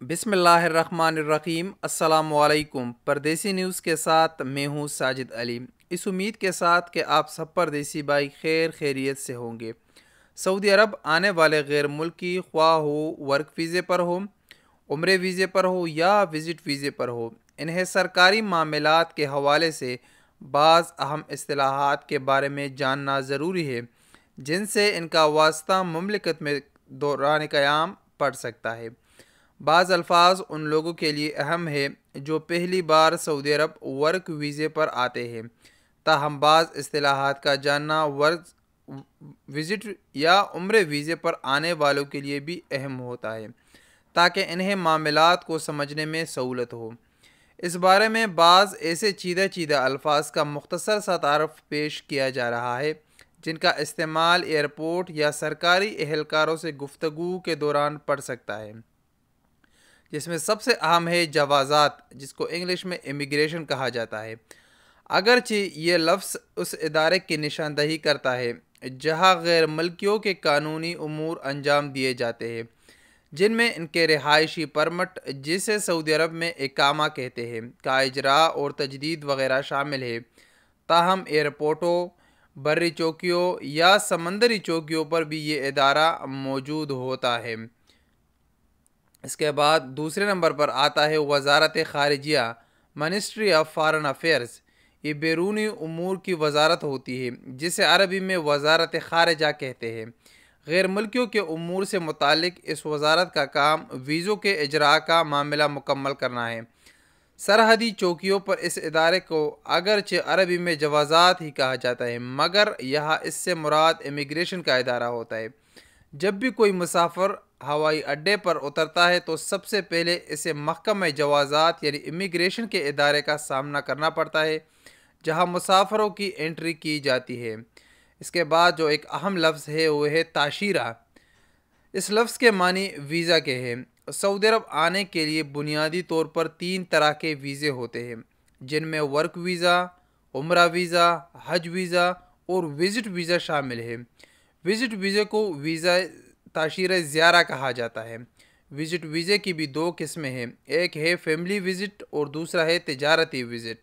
बिस्मिल्लाहिर्रहमानिर्रहीम अस्सलामुअलैकुम। परदेसी न्यूज़ के साथ मैं हूँ साजिद अली। इस उम्मीद के साथ कि आप सब परदेसी भाई खैर खैरियत से होंगे। सऊदी अरब आने वाले गैर मुल्की ख्वाह हो वर्क वीज़े पर हो, उम्रे वीज़े पर हो या विज़िट वीज़े पर हो, इन्हें सरकारी मामलात के हवाले से बाज़ अहम इस्तिलाहात के बारे में जानना ज़रूरी है जिनसे इनका वास्ता मुमलिकत में दौरान क़याम पड़ सकता है। बाज़ अल्फाज उन लोगों के लिए अहम है जो पहली बार सऊदी अरब वर्क वीज़े पर आते हैं, ताहम बाज़ इस्तिलाहात का जानना वर्क विज़िट या उम्रे वीज़े पर आने वालों के लिए भी अहम होता है ताकि इन्हें मामलात को समझने में सहूलत हो। इस बारे में बाज़ ऐसे चीदा अल्फाज का मुख्तसर सा तारफ़ पेश किया जा रहा है जिनका इस्तेमाल एयरपोर्ट या सरकारी एहलकारों से गुफ्तगू के दौरान पड़ सकता है, जिसमें सबसे अहम है जवाज़ात, जिसको इंग्लिश में इमिग्रेशन कहा जाता है। अगरचे ये लफ्ज़ उस इदारे की निशानदही करता है जहाँ गैर मुल्कियों के कानूनी उमूर अंजाम दिए जाते हैं, जिनमें इनके रिहायशी परमट, जिसे सऊदी अरब में इकामा कहते हैं, का इजरा और तजदीद वगैरह शामिल है। ताहम एयरपोर्टों, बर्री चौकियों या समंदरी चौकियों पर भी ये इदारा मौजूद होता है। इसके बाद दूसरे नंबर पर आता है वजारत ख़ारिजिया, मिनिस्ट्री ऑफ फॉरेन अफेयर्स। ये बैरूनी उमूर की वजारत होती है जिसे अरबी में वजारत ख़ारिजा कहते हैं। गैर मुल्कियों के उमूर से मुतालिक इस वजारत का काम वीज़ों के इजरा का मामला मुकम्मल करना है। सरहदी चौकियों पर इस इदारे को अगरचे अरबी में जवाज़ात ही कहा जाता है, मगर यहाँ इससे मुराद इमिग्रेशन का इदारा होता है। जब भी कोई मुसाफिर हवाई अड्डे पर उतरता है तो सबसे पहले इसे महकमा जवाज़ात यानी इमिग्रेशन के इदारे का सामना करना पड़ता है, जहां मुसाफिरों की एंट्री की जाती है। इसके बाद जो एक अहम लफ्ज़ है वो है ताशीरा। इस लफ्ज़ के मानी वीज़ा के हैं। सऊदी अरब आने के लिए बुनियादी तौर पर 3 तरह के वीज़े होते हैं, जिनमें वर्क वीज़ा, उम्रा वीज़ा, हज वीज़ा और विज़िट वीज़ा शामिल है। विज़िट वीज़े को वीज़ा ताशीर ज़ियारा कहा जाता है। विज़िट वीज़े की भी 2 किस्में हैं, एक है फैमिली विज़िट और दूसरा है तिजारती विज़िट।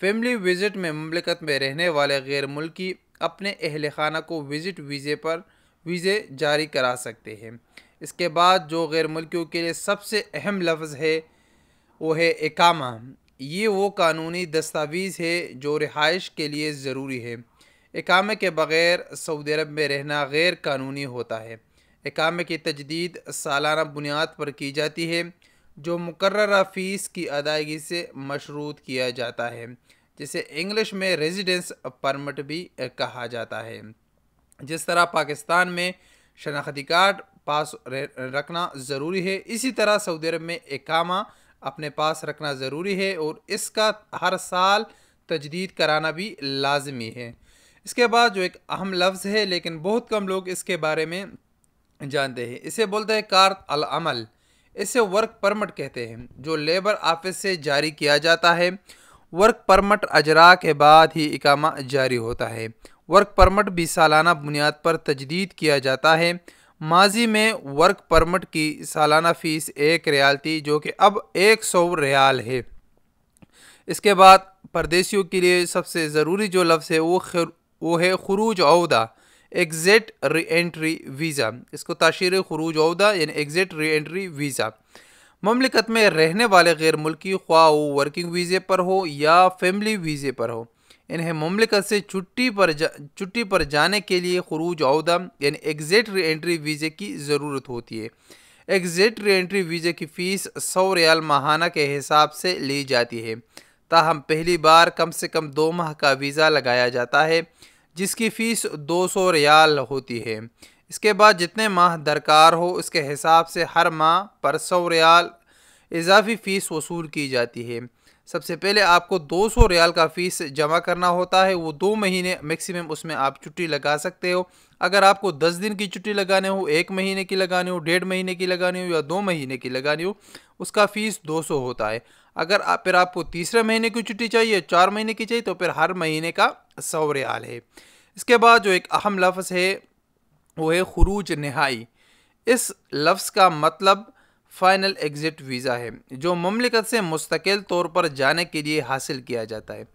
फैमिली विज़िट में मुमलिकत में रहने वाले गैर मुल्की अपने अहल खाना को विज़िट वीज़े पर वीज़े जारी करा सकते हैं। इसके बाद जो गैर मुल्कियों के लिए सबसे अहम लफ्ज़ है वो है इकामा। ये वो कानूनी दस्तावेज़ है जो रिहाइश के लिए ज़रूरी है। इकामे के बग़ैर सऊदी अरब में रहना गैर कानूनी होता है। इकामे की तजदीद सालाना बुनियाद पर की जाती है, जो मुकर्ररा फ़ीस की अदायगी से मशरूत किया जाता है, जिसे इंग्लिश में रेजिडेंस परमिट भी कहा जाता है। जिस तरह पाकिस्तान में शनाख्ती कार्ड पास रखना ज़रूरी है, इसी तरह सऊदी अरब में इकामा अपने पास रखना ज़रूरी है और इसका हर साल तजदीद कराना भी लाजमी है। इसके बाद जो एक अहम लफ्ज़ है लेकिन बहुत कम लोग इसके बारे में जानते हैं, इसे बोलते हैं कार्त अल अमल। इसे वर्क परमिट कहते हैं, जो लेबर ऑफिस से जारी किया जाता है। वर्क परमिट अजरा के बाद ही इकामा जारी होता है। वर्क परमिट भी सालाना बुनियाद पर तजदीद किया जाता है। माजी में वर्क परमिट की सालाना फ़ीस 1 रियाल थी, जो कि अब 100 रियाल है। इसके बाद परदेशियों के लिए सबसे ज़रूरी जो लफ्ज़ है वो है खुरूज औदा, एग्ज़िट री एंट्री वीज़ा। इसको ताशीर खुरूज औदा यानी एग्ज़िट री एंट्री वीज़ा। ममलिकत में रहने वाले गैर मुल्की ख्वाह वो वर्किंग वीज़े पर हो या फैमिली वीज़े पर हो, इन्हें ममलिकत से छुट्टी पर जाने के लिए खुरूज औदा यानी एग्ज़िट री एंट्री वीज़े की ज़रूरत होती है। एग्ज़िट री एंट्री वीज़े की फ़ीस 100 रियाल माहाना के हिसाब से ली जाती है, ताहम पहली बार कम से कम 2 माह का वीज़ा लगाया जाता है, जिसकी फ़ीस 200 रियाल होती है। इसके बाद जितने माह दरकार हो उसके हिसाब से हर माह पर 100 रियाल इजाफ़ी फ़ीस वसूल की जाती है। सबसे पहले आपको 200 रियाल का फ़ीस जमा करना होता है। वो 2 महीने मैक्सिमम उसमें आप छुट्टी लगा सकते हो। अगर आपको 10 दिन की छुट्टी लगाने हो, 1 महीने की लगानी हो, 1.5 महीने की लगानी हो या 2 महीने की लगानी हो, उसका फ़ीस 200 होता है। अगर फिर आपको तीसरे महीने की छुट्टी चाहिए, 4 महीने की चाहिए, तो फिर हर महीने का 100 रियाल है। इसके बाद जो एक अहम लफ्ज़ है वो है खुरूज नहाई। इस लफ्ज़ का मतलब फ़ाइनल एग्ज़िट वीज़ा है, जो ममलिकत से मुस्तकिल तौर पर जाने के लिए हासिल किया जाता है।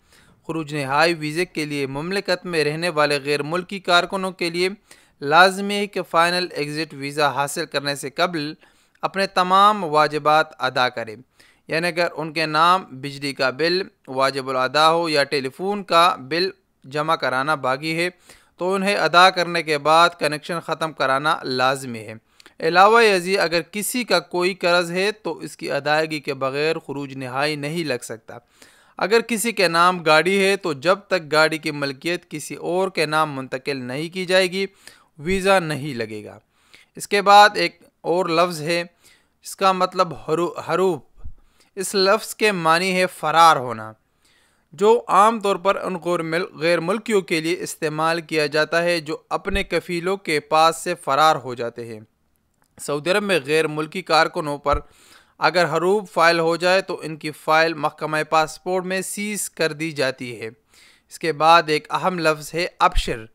खुरूज नहाई वीज़े के लिए ममलिकत में रहने वाले गैर मुल्की कारकुनों के लिए लाजमी है कि फ़ाइनल एग्ज़िट वीज़ा हासिल करने से कबल अपने तमाम वाजिबात अदा करें। यानी अगर उनके नाम बिजली का बिल वाजिबुल अदा हो या टेलीफोन का बिल जमा कराना बाकी है तो उन्हें अदा करने के बाद कनेक्शन ख़त्म कराना लाजमी है। अलावा यजी अगर किसी का कोई कर्ज़ है तो इसकी अदायगी के बगैर खुरूज नहाई नहीं लग सकता। अगर किसी के नाम गाड़ी है तो जब तक गाड़ी की मलकियत किसी और के नाम मुंतकिल नहीं की जाएगी वीज़ा नहीं लगेगा। इसके बाद एक और लफ्ज़ है, इसका मतलब हरूब। इस लफ्ज़ के मानी है फ़रार होना, जो आम तौर पर उन गैर मुल्कियों के लिए इस्तेमाल किया जाता है जो अपने कफ़ीलों के पास से फ़रार हो जाते हैं। सऊदी अरब में गैर मुल्की कारकुनों पर अगर हरूब फ़ाइल हो जाए तो इनकी फ़ाइल महकमा पासपोर्ट में सीज़ कर दी जाती है। इसके बाद एक अहम लफ्ज़ है अबशर।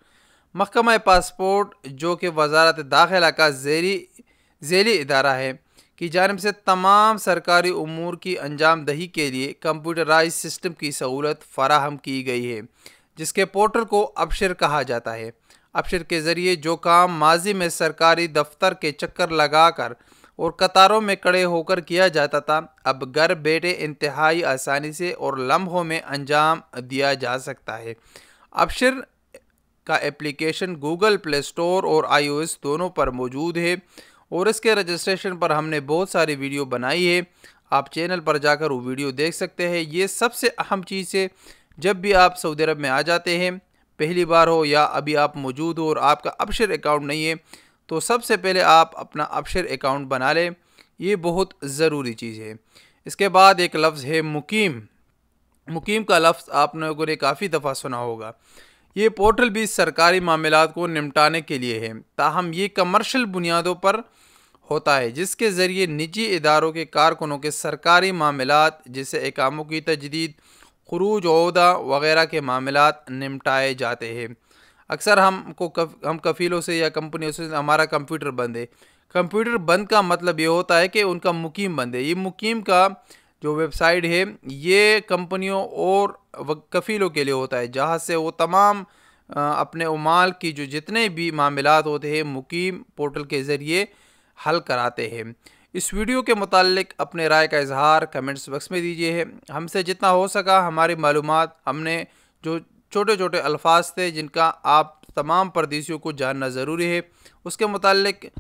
महकमा पासपोर्ट, जो कि वजारत दाखिला का ज़ेली इदारा है, की जानिब से तमाम सरकारी उमूर की अंजाम दही के लिए कंप्यूटराइज सिस्टम की सहूलत फराहम की गई है, जिसके पोर्टल को अबशर कहा जाता है। अबशर के ज़रिए जो काम माजी में सरकारी दफ्तर के चक्कर लगाकर और कतारों में खड़े होकर किया जाता था, अब घर बैठे इंतहाई आसानी से और लम्हों में अंजाम दिया जा सकता है। अबशर का एप्लीकेशन गूगल प्ले स्टोर और iOS दोनों पर मौजूद है और इसके रजिस्ट्रेशन पर हमने बहुत सारी वीडियो बनाई है। आप चैनल पर जाकर वो वीडियो देख सकते हैं। ये सबसे अहम चीज़ है, जब भी आप सऊदी अरब में आ जाते हैं, पहली बार हो या अभी आप मौजूद हो और आपका अबशर अकाउंट नहीं है, तो सबसे पहले आप अपना अबशर अकाउंट बना लें। ये बहुत ज़रूरी चीज़ है। इसके बाद एक लफ्ज़ है मुकीम। मुकीम का लफ्ज़ आप लोगों ने काफ़ी दफ़ा सुना होगा। ये पोर्टल भी सरकारी मामलात को निपटाने के लिए है, ताहम ये कमर्शियल बुनियादों पर होता है, जिसके ज़रिए निजी इदारों के कारकुनों के सरकारी मामलात जैसे इकामों की तजदीद, खुरूज ओहदा वगैरह के मामलात निपटाए जाते हैं। अक्सर हम कफ़ीलों से या कंपनियों से हमारा कंप्यूटर बंद है। कंप्यूटर बंद का मतलब ये होता है कि उनका मुकीम बंद है। ये मुकीम का जो वेबसाइट है ये कंपनियों और कफ़ीलों के लिए होता है, जहाँ से वो तमाम अपने उमाल की जो जितने भी मामलात होते हैं मुकीम पोर्टल के ज़रिए हल कराते हैं। इस वीडियो के मुताल्लिक अपने राय का इजहार कमेंट्स बॉक्स में दीजिए। हमसे जितना हो सका हमारी मालूमात, हमने जो छोटे छोटे अल्फाज थे जिनका आप तमाम परदेशियों को जानना ज़रूरी है, उसके मुताल्लिक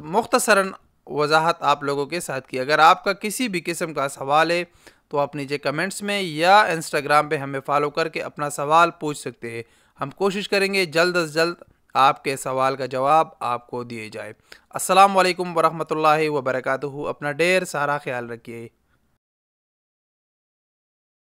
मुख्तसरन वजाहत आप लोगों के साथ की। अगर आपका किसी भी किस्म का सवाल है तो आप नीचे कमेंट्स में या इंस्टाग्राम पे हमें फॉलो करके अपना सवाल पूछ सकते हैं। हम कोशिश करेंगे जल्द अज जल्द आपके सवाल का जवाब आपको दिए जाए। अस्सलाम वालेकुम वरहमतुल्लाहि वबरकातुहू। अपना ढेर सारा ख्याल रखिए।